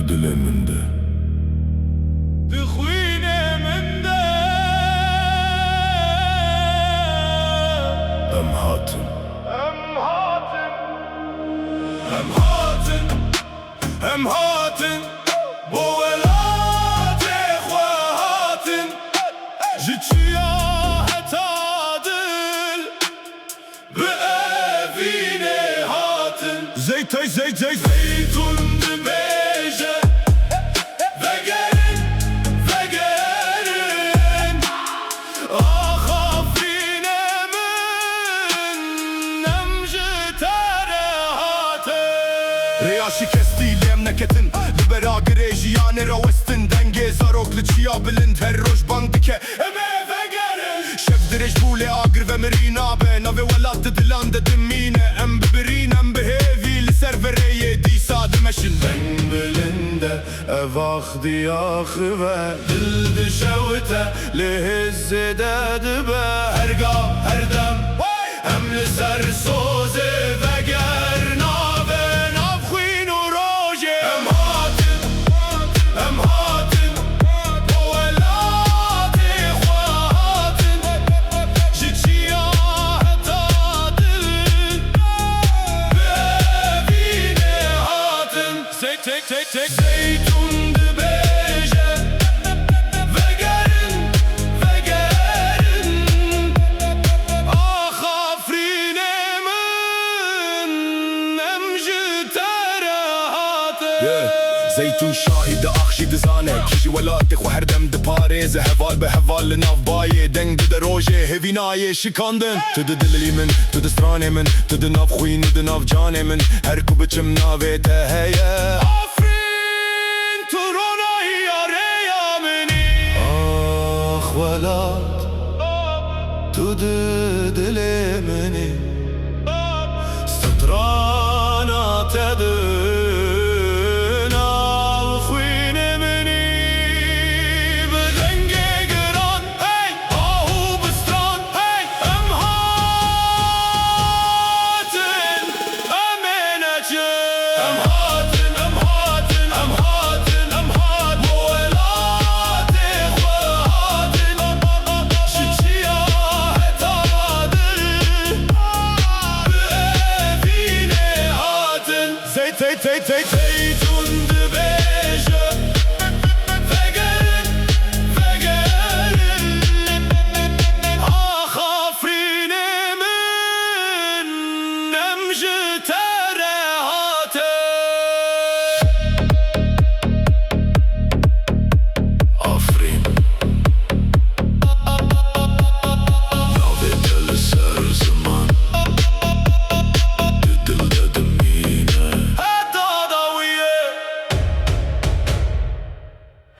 diliminde. Em hatin, em hatin, bu velate xwahatin, jiçiya heta dil, bi evine hatin. Zeytun dibêje, vegerin, axafrîne min, em ji tere hatin. Rêya şikestî lêm neketin, li bera girê jiyanê re westin. Dengê zarok li çiya bilind, her roj bang dike em ê vegerin. Şev dirêj bû lê agir ve mirî nabe, navê welat di dilan de dimîne. Em bibirîn, em bihêvî li ser vereyê dîsa dimeşin. Deng bilinde ev axdiya xive, dil dişewite li hêzê de dibe. Hergah her dem em li ser sozê veger nave, nav xwîn û rojê. Em hatin, bu welatê xwahatin, ji çiya heta dil, bi evînê hatin. Zeytun dibêje, vegerin, axafrînê min, em ji tere hatin. Zeytun şahide axşî dizane, kîjî welatê xwe her dem diparêze. Heval bi heval li nav bayê, deng dide rojê hêvînayê şikandin. Tu di dilê min, tu di stranê min, tu di nav xwîn û di nav canê min. Her ku biçim navê te heye. Afrîn tu ronahîya rêya minî. Ah welat, tu di dilê minî. Strana te di Zeyt